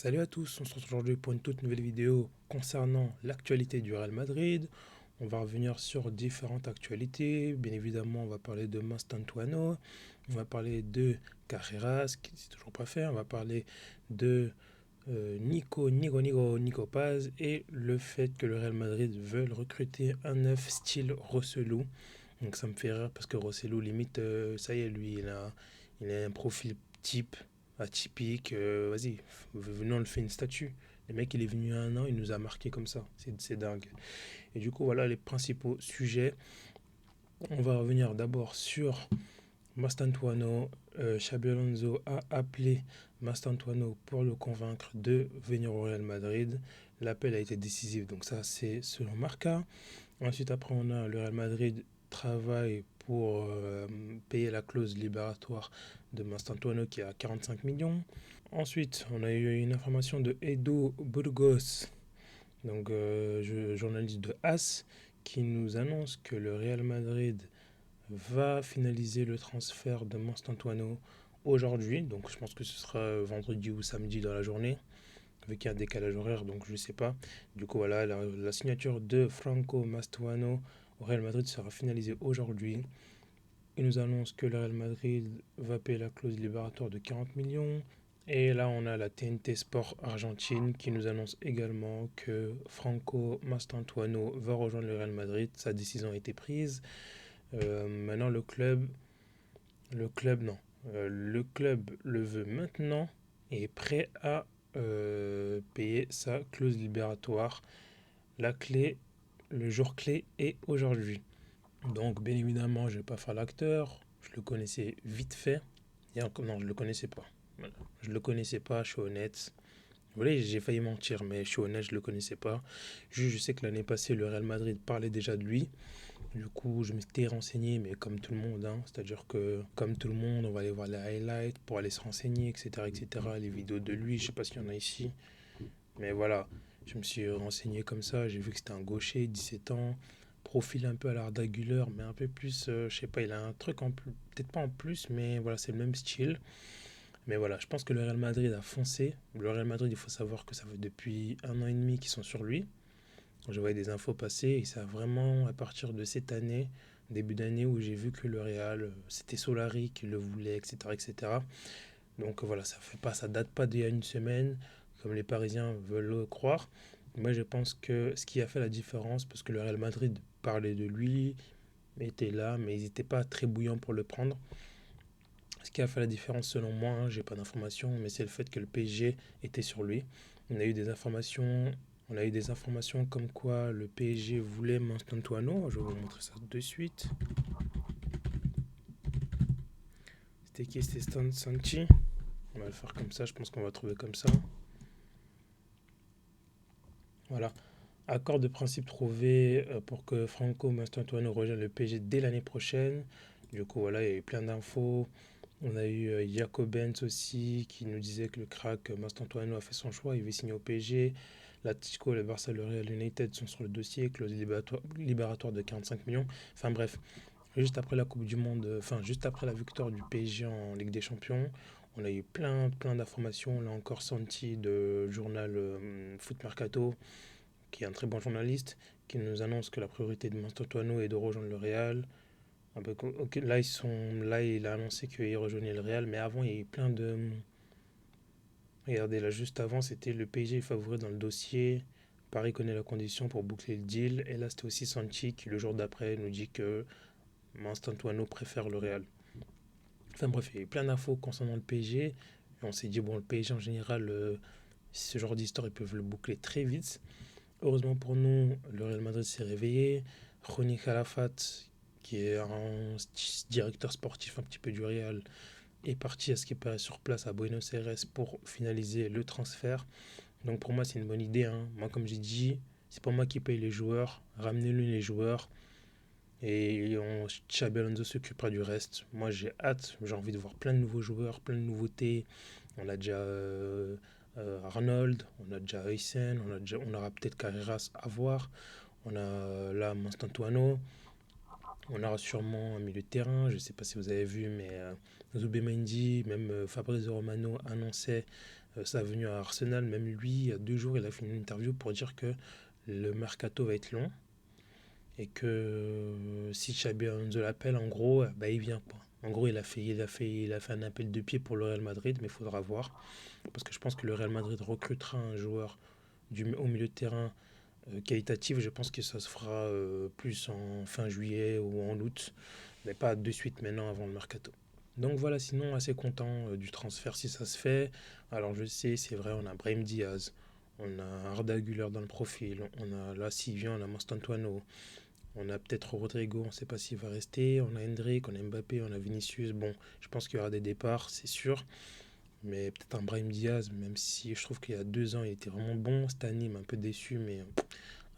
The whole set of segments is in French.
Salut à tous, on se retrouve aujourd'hui pour une toute nouvelle vidéo concernant l'actualité du Real Madrid. On va revenir sur différentes actualités. Bien évidemment, on va parler de Mastantuano, on va parler de Carreras, qui c'est toujours pas fait, on va parler de Nico Paz et le fait que le Real Madrid veuille recruter un neuf style Rossellou. Donc ça me fait rire parce que Rossellou, limite, ça y est, lui, il a un profil type, atypique. Vas-y, venons, on le fait une statue. Le mec, il est venu il y a un an, il nous a marqué comme ça. C'est dingue. Et du coup, voilà les principaux sujets. On va revenir d'abord sur Mastantuano. Xabi Alonso a appelé Mastantuano pour le convaincre de venir au Real Madrid. L'appel a été décisif, donc ça, c'est selon Marca. Ensuite, après, on a le Real Madrid travaille pour payer la clause libératoire de Mastantuano qui est à 45 millions. Ensuite, on a eu une information de Edu Burgos, donc journaliste de AS, qui nous annonce que le Real Madrid va finaliser le transfert de Mastantuano aujourd'hui. Donc je pense que ce sera vendredi ou samedi dans la journée, vu qu'il y a un décalage horaire, donc je ne sais pas. Du coup, voilà, la signature de Franco Mastuano au Real Madrid sera finalisée aujourd'hui. Il nous annonce que le Real Madrid va payer la clause libératoire de 40 millions. Et là, on a la TNT Sport Argentine qui nous annonce également que Franco Mastantuano va rejoindre le Real Madrid. Sa décision a été prise. Maintenant, non. Le club le veut maintenant et est prêt à payer sa clause libératoire. La clé, le jour clé est aujourd'hui. Donc, bien évidemment, je ne vais pas faire l'acteur. Je le connaissais vite fait. Non, je ne le connaissais pas. Voilà. Je ne le connaissais pas, je suis honnête. Vous voyez, j'ai failli mentir, mais je suis honnête, je ne le connaissais pas. Je sais que l'année passée, le Real Madrid parlait déjà de lui. Du coup, je m'étais renseigné, mais comme tout le monde, hein, c'est-à-dire que comme tout le monde, on va aller voir les highlights pour aller se renseigner, etc., etc., les vidéos de lui, je sais pas s'il y en a ici, mais voilà, je me suis renseigné comme ça, j'ai vu que c'était un gaucher, 17 ans, profil un peu à l'Arda Güler, mais un peu plus, je sais pas, il a un truc en plus, peut-être pas en plus, mais voilà, c'est le même style. Mais voilà, je pense que le Real Madrid a foncé. Le Real Madrid, il faut savoir que ça fait depuis un an et demi qu'ils sont sur lui. Je voyais des infos passer et c'est vraiment à partir de cette année, début d'année, où j'ai vu que le Real, c'était Solari qui le voulait, etc., etc. Donc voilà, ça date pas d'il y a une semaine, comme les Parisiens veulent le croire. Moi, je pense que ce qui a fait la différence, parce que le Real Madrid parlait de lui, était là, mais ils n'étaient pas très bouillants pour le prendre. Ce qui a fait la différence, selon moi, hein, j'ai pas d'informations, mais c'est le fait que le PSG était sur lui. On a eu des informations, on a eu des informations comme quoi le PSG voulait Mastantuano. Je vais vous montrer ça de suite. C'était qui? C'était Stan Sanchi. On va le faire comme ça, je pense qu'on va trouver comme ça. Voilà. Accord de principe trouvé pour que Franco Mastantuano rejoigne le PSG dès l'année prochaine. Du coup, voilà, il y a eu plein d'infos. On a eu Jacob Benz aussi qui nous disait que le crack Mastantuano a fait son choix, il veut signer au PSG. L'Atlético, le Barça, le Real United sont sur le dossier, clause libératoire de 45 millions. Enfin bref, juste après la Coupe du Monde, juste après la victoire du PSG en Ligue des Champions, on a eu plein d'informations. Là encore, Santi de journal Foot Mercato, qui est un très bon journaliste, qui nous annonce que la priorité de Mastantuano est de rejoindre le Real. Ah bah, ok, là, il a annoncé qu'il rejoignait le Real, mais avant, il y a eu plein de. Regardez, là, juste avant, c'était le PSG favori dans le dossier. Paris connaît la condition pour boucler le deal. Et là, c'était aussi Sanchi qui, le jour d'après, nous dit que Mastantuano préfère le Real. Enfin bref, il y a eu plein d'infos concernant le PSG. Et on s'est dit, bon, le PSG en général, ce genre d'histoire, ils peuvent le boucler très vite. Heureusement pour nous, le Real Madrid s'est réveillé. Ronny Calafat, qui est un directeur sportif un petit peu du Real, est parti à ce qui paraît sur place à Buenos Aires pour finaliser le transfert. Donc pour moi, c'est une bonne idée, hein. Moi, comme j'ai dit, c'est pas moi qui paye les joueurs. Ramenez-le les joueurs. Et Xabi Alonso s'occupera du reste. Moi, j'ai hâte. J'ai envie de voir plein de nouveaux joueurs, plein de nouveautés. On a déjà Arnold, on a déjà Huysen, on aura peut-être Carreras à voir. On a là Mastantuano. On aura sûrement un milieu de terrain. Je ne sais pas si vous avez vu, mais Zubimendi, même Fabrizio Romano annonçait sa venue à Arsenal. Même lui, il y a 2 jours, il a fait une interview pour dire que le mercato va être long et que si Xabi Alonso l'appelle, en gros, bah, il vient quoi. En gros, il a fait un appel de pied pour le Real Madrid, mais il faudra voir. Parce que je pense que le Real Madrid recrutera un joueur au milieu de terrain qualitatif. Je pense que ça se fera plus en fin juillet ou en août, mais pas de suite maintenant avant le mercato. Donc voilà, sinon assez content du transfert si ça se fait. Alors je sais, c'est vrai, on a Brahim Diaz, on a Arda Güler dans le profil, on a là Sylvian, on a Mastantuano, on a peut-être Rodrigo, on ne sait pas s'il va rester, on a Hendrick, on a Mbappé, on a Vinicius. Bon, je pense qu'il y aura des départs, c'est sûr. Mais peut-être un Brahim Diaz, même si je trouve qu'il y a 2 ans, il était vraiment bon. Cette année, il m'a un peu déçu, mais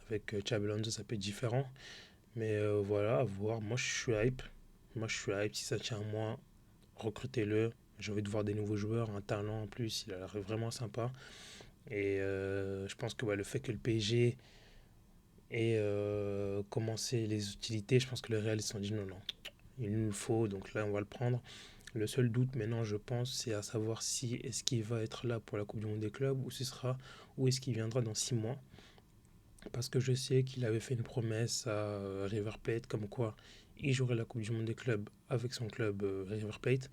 avec Xabi Alonso, ça peut être différent. Mais voilà, à voir. Moi, je suis hype. Moi, je suis hype. Si ça tient à moi, recrutez-le. J'ai envie de voir des nouveaux joueurs, un talent en plus. Il a l'air vraiment sympa. Et je pense que ouais, le fait que le PSG ait commencé les utilités, je pense que le Real, ils se sont dit non, non, il nous le faut. Donc là, on va le prendre. Le seul doute maintenant, je pense, c'est à savoir si est-ce qu'il va être là pour la Coupe du Monde des clubs ou est-ce qu'il viendra dans 6 mois. Parce que je sais qu'il avait fait une promesse à River Plate comme quoi il jouerait la Coupe du Monde des clubs avec son club River Plate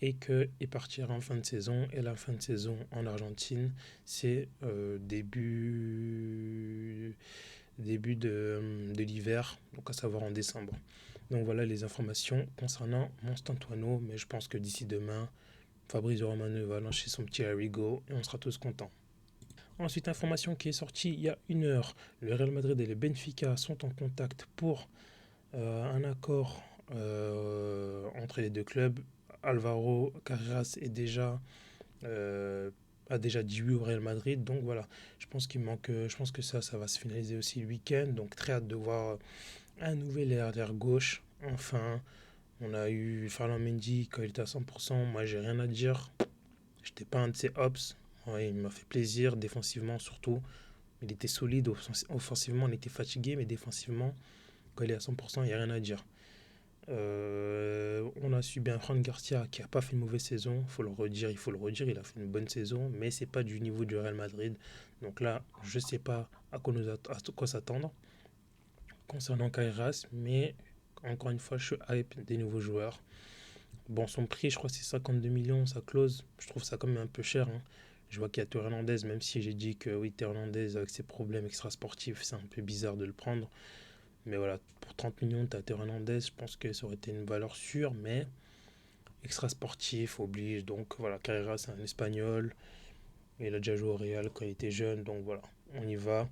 et qu'il partira en fin de saison. Et la fin de saison en Argentine, c'est début de l'hiver, donc à savoir en décembre. Donc voilà les informations concernant Monstantuano, mais je pense que d'ici demain, Fabrizio Romano va lancer son petit Arrigo et on sera tous contents. Ensuite, information qui est sortie il y a 1 heure, le Real Madrid et le Benfica sont en contact pour un accord entre les deux clubs. Alvaro Carreras euh, a déjà dit oui au Real Madrid, donc voilà. Je pense que ça va se finaliser aussi le week-end, donc très hâte de voir un nouvel arrière gauche. Enfin, on a eu Ferland Mendy quand il était à 100%. Moi, j'ai rien à dire. J'étais pas un de ses hops. Ouais, il m'a fait plaisir, défensivement surtout. Il était solide, offensivement on était fatigué, mais défensivement, quand il est à 100%, il n'y a rien à dire. On a su bien Fran Garcia qui n'a pas fait une mauvaise saison, il faut le redire, il a fait une bonne saison, mais c'est pas du niveau du Real Madrid. Donc là, je sais pas à quoi s'attendre concernant Kairas, mais encore une fois, je suis hype des nouveaux joueurs. Bon, son prix, je crois que c'est 52 millions, sa clause, je trouve ça quand même un peu cher, hein. Je vois qu'il y a Théo Hernandez, même si j'ai dit que oui, Théo Hernandez, avec ses problèmes extrasportifs, c'est un peu bizarre de le prendre. Mais voilà, pour 30 millions, tu as Théo Hernandez, je pense que ça aurait été une valeur sûre, mais extrasportif oblige. Donc voilà, Carrera, c'est un Espagnol. Il a déjà joué au Real quand il était jeune, donc voilà, on y va.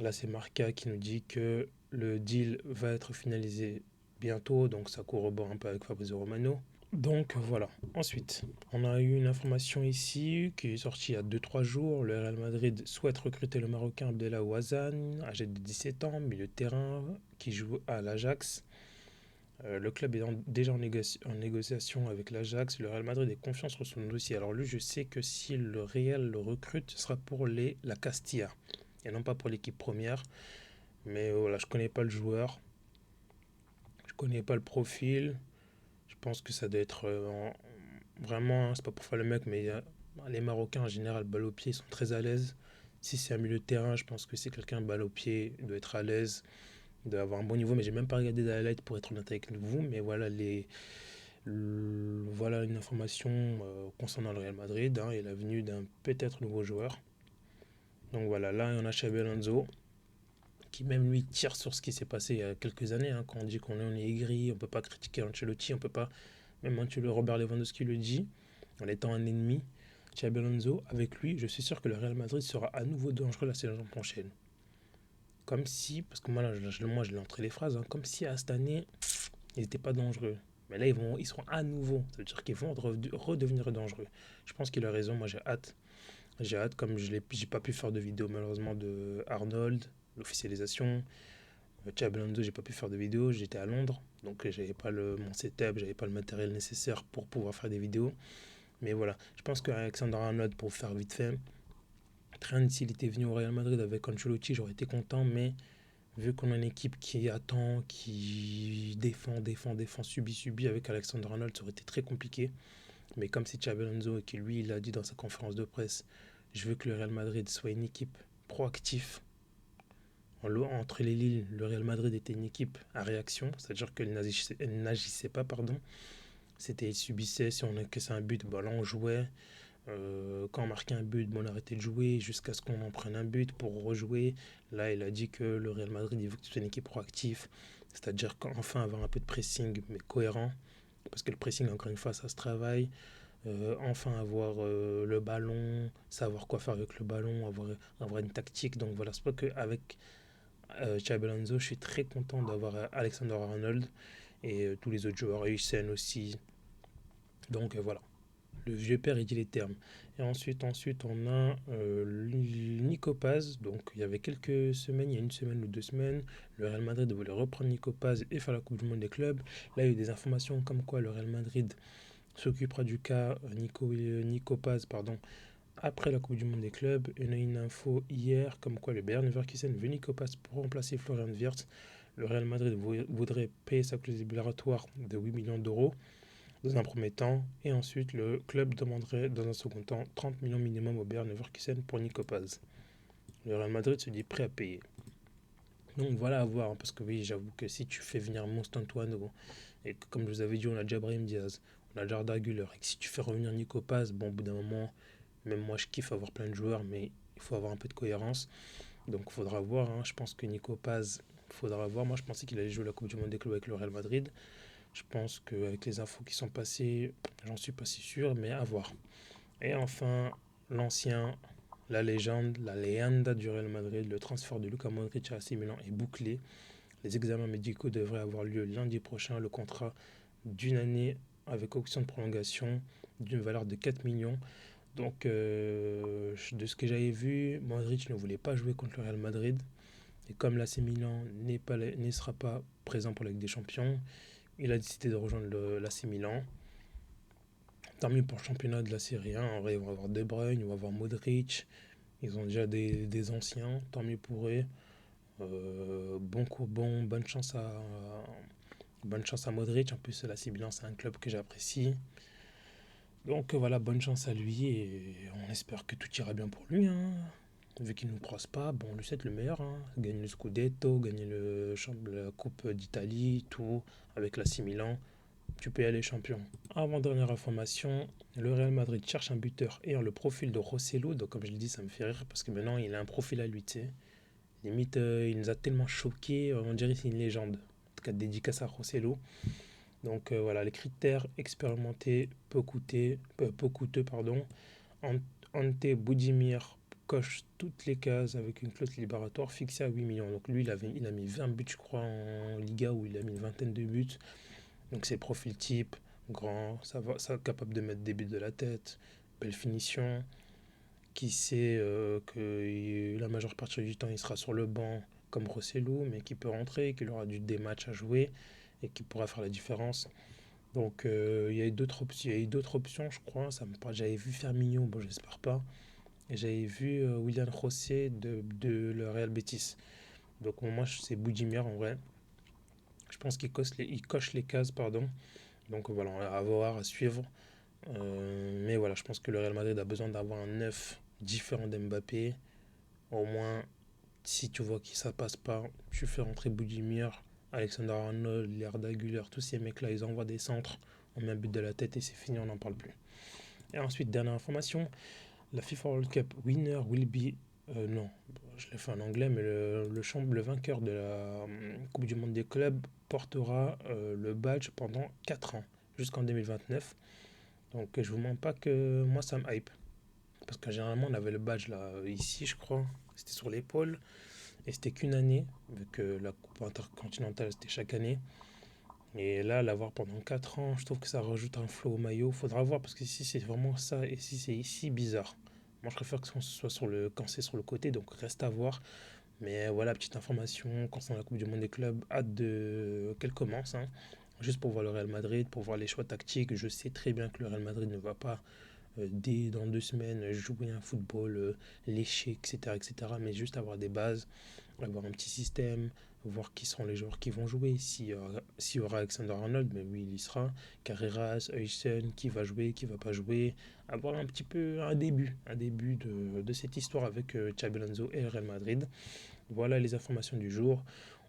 Là, c'est Marca qui nous dit que le deal va être finalisé bientôt, donc ça corrobore un peu avec Fabrizio Romano. Donc voilà. Ensuite, on a eu une information ici qui est sortie il y a 2-3 jours. Le Real Madrid souhaite recruter le Marocain Abdellah Ouazzane, âgé de 17 ans, milieu de terrain, qui joue à l'Ajax. Le club est déjà en négociation avec l'Ajax. Le Real Madrid est confiant sur son dossier. Alors lui, je sais que si le Real le recrute, ce sera pour la Castilla et non pas pour l'équipe première. Mais voilà, je connais pas le joueur, je connais pas le profil. Je pense que ça doit être vraiment, hein, c'est pas pour faire le mec, mais les Marocains en général, balle au pied, ils sont très à l'aise. Si c'est un milieu de terrain, je pense que c'est quelqu'un balle au pied, il doit être à l'aise, il doit avoir un bon niveau. Mais j'ai même pas regardé d'highlight pour être honnête avec vous. Mais voilà voilà une information concernant le Real Madrid hein, et la venue d'un peut-être nouveau joueur. Donc voilà, là on a Xabi Alonso qui même lui tire sur ce qui s'est passé il y a quelques années. Hein, quand on dit qu'on est aigri, on peut pas critiquer Ancelotti, on peut pas. Même Robert Lewandowski le dit, en étant un ennemi. Xabi Alonso, avec lui, je suis sûr que le Real Madrid sera à nouveau dangereux la saison prochaine. Comme si, parce que moi, là, je l'ai entre les phrases, hein, comme si à cette année, ils n'étaient pas dangereux. Mais là, ils seront à nouveau. Ça veut dire qu'ils vont redevenir dangereux. Je pense qu'il a raison. Moi, j'ai hâte. J'ai hâte, comme je n'ai pas pu faire de vidéo malheureusement de Arnold, l'officialisation. Xabi Alonso, j'ai pas pu faire de vidéo. J'étais à Londres. Donc, j'avais pas mon setup, j'avais pas le matériel nécessaire pour pouvoir faire des vidéos. Mais voilà, je pense qu'Alexander Arnold, pour faire vite fait, Trent, s'il était venu au Real Madrid avec Ancelotti, j'aurais été content, mais vu qu'on a une équipe qui attend, qui défend, subit, avec Alexander Arnold, ça aurait été très compliqué. Mais comme c'est Xabi Alonso qui, lui, il a dit dans sa conférence de presse, je veux que le Real Madrid soit une équipe proactive. Entre les lignes, le Real Madrid était une équipe à réaction, c'est-à-dire qu'elle n'agissait pas, pardon. C'était, il subissait, si on encaissait un but, bah là on jouait. Quand on marquait un but, bon, on arrêtait de jouer jusqu'à ce qu'on en prenne un but pour rejouer. Là, il a dit que le Real Madrid, il veut que ce soit une équipe proactive, c'est-à-dire qu'enfin avoir un peu de pressing, mais cohérent, parce que le pressing, encore une fois, ça se travaille. Enfin avoir le ballon, savoir quoi faire avec le ballon, avoir une tactique. Donc voilà, c'est pas qu'avec Xabi Alonso, je suis très content d'avoir Alexander Arnold et tous les autres joueurs, Hussein aussi. Donc voilà, le vieux père il dit les termes. Et ensuite on a Nico Paz. Donc il y avait quelques semaines, il y a une semaine ou 2 semaines, le Real Madrid voulait reprendre Nico Paz et faire la Coupe du Monde des clubs. Là il y a eu des informations comme quoi le Real Madrid s'occupera du cas Nico Paz, pardon, après la Coupe du Monde des clubs. On a une info hier comme quoi le Bayern Leverkusen veut Nico Paz pour remplacer Florian Wirtz. Le Real Madrid voudrait payer sa clause libératoire de 8 millions d'euros dans un premier temps, et ensuite le club demanderait dans un second temps 30 millions minimum au Bayern Leverkusen pour Nico Paz. Le Real Madrid se dit prêt à payer. Donc voilà à voir, hein, parce que oui, j'avoue que si tu fais venir Monstant Antoine, et que, comme je vous avais dit, on a déjà Brahim Diaz, on a déjà Arda Güler, et que si tu fais revenir Nico Paz, bon, au bout d'un moment, même moi je kiffe avoir plein de joueurs, mais il faut avoir un peu de cohérence. Donc il faudra voir, hein. Je pense que Nico Paz, il faudra voir. Moi je pensais qu'il allait jouer la Coupe du Monde des clubs avec le Real Madrid. Je pense qu'avec les infos qui sont passées, j'en suis pas si sûr, mais à voir. Et enfin, l'ancien, la légende, la leyenda du Real Madrid, le transfert de Luka Modric à AC Milan est bouclé. Les examens médicaux devraient avoir lieu lundi prochain. Le contrat d'une année avec option de prolongation d'une valeur de 4 millions. Donc, de ce que j'avais vu, Modric ne voulait pas jouer contre le Real Madrid. Et comme l'AC Milan ne sera pas présent pour la Ligue des Champions, il a décidé de rejoindre l'AC Milan. Tant mieux pour le championnat de la Serie 1. En vrai, ils vont avoir De Bruyne, ils vont avoir Modric. Ils ont déjà des anciens. Tant mieux pour eux. Bonne chance à Modric. En plus, l'AC Milan, c'est un club que j'apprécie. Donc voilà, bonne chance à lui. Et on espère que tout ira bien pour lui, hein. Vu qu'il ne nous croise pas, bon, on lui souhaite le meilleur, hein. Gagner le Scudetto, gagner la Coupe d'Italie, tout, avec l'AC Milan. Tu peux y aller champion. Avant-dernière information, le Real Madrid cherche un buteur ayant le profil de Rosselló. Donc comme je l'ai dit, ça me fait rire parce que maintenant il a un profil à lui, tu sais. Limite, il nous a tellement choqués, on dirait que c'est une légende. En tout cas, dédicace à Rosselló. Donc voilà, les critères expérimentés, peu coûteux, pardon. Ante Boudimir coche toutes les cases avec une clause libératoire fixée à 8 millions. Donc lui, il a mis 20 buts, je crois, en Liga, où il a mis une vingtaine de buts. Donc c'est profil type, grand, ça capable de mettre des buts de la tête, belle finition, qui sait que la majeure partie du temps il sera sur le banc comme Rosselló, mais qui peut rentrer, qui aura des matchs à jouer et qui pourra faire la différence. Donc il y a eu d'autres options, je crois. J'avais vu Firmino, bon j'espère pas, et j'avais vu William José de le Real Betis. Donc moi c'est Boudimir en vrai. Je pense il coche les cases, pardon. Donc voilà, à voir, à suivre. Mais voilà, je pense que le Real Madrid a besoin d'avoir un neuf différent d'Mbappé. Au moins, si tu vois que ça passe pas, tu fais rentrer Boudimir, Alexander Arnold, Lerda Güler, tous ces mecs-là, ils envoient des centres, on met un but de la tête et c'est fini, on n'en parle plus. Et ensuite, dernière information, la FIFA World Cup winner will be... non, je l'ai fait en anglais, mais le vainqueur de la Coupe du Monde des clubs portera le badge pendant 4 ans, jusqu'en 2029. Donc je vous mens pas que moi ça me hype. Parce que généralement on avait le badge là ici je crois. C'était sur l'épaule. Et c'était qu'une année. Vu que la coupe intercontinentale c'était chaque année. Et là l'avoir pendant 4 ans, je trouve que ça rajoute un flow au maillot. Faudra voir parce que ici c'est vraiment ça. Et si c'est ici bizarre. Moi je préfère que ce soit quand c'est sur le côté. Donc reste à voir. Mais voilà, petite information concernant la Coupe du Monde des clubs. Hâte qu'elle commence, hein. Juste pour voir le Real Madrid, pour voir les choix tactiques. Je sais très bien que le Real Madrid ne va pas dès dans 2 semaines jouer un football léché, etc., etc. Mais juste avoir des bases avoir un petit système, voir qui seront les joueurs qui vont jouer. S'il y aura Alexander-Arnold, mais oui, il y sera. Carreras, Huysen, qui va jouer, qui va pas jouer. Avoir un petit peu un début de cette histoire avec Xabi Alonso et le Real Madrid. Voilà les informations du jour.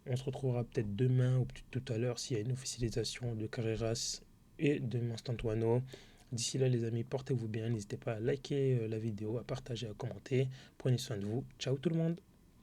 On se retrouvera peut-être demain ou peut-être tout à l'heure s'il y a une officialisation de Carreras et de Mastantuono. D'ici là, les amis, portez-vous bien. N'hésitez pas à liker la vidéo, à partager, à commenter. Prenez soin de vous. Ciao tout le monde.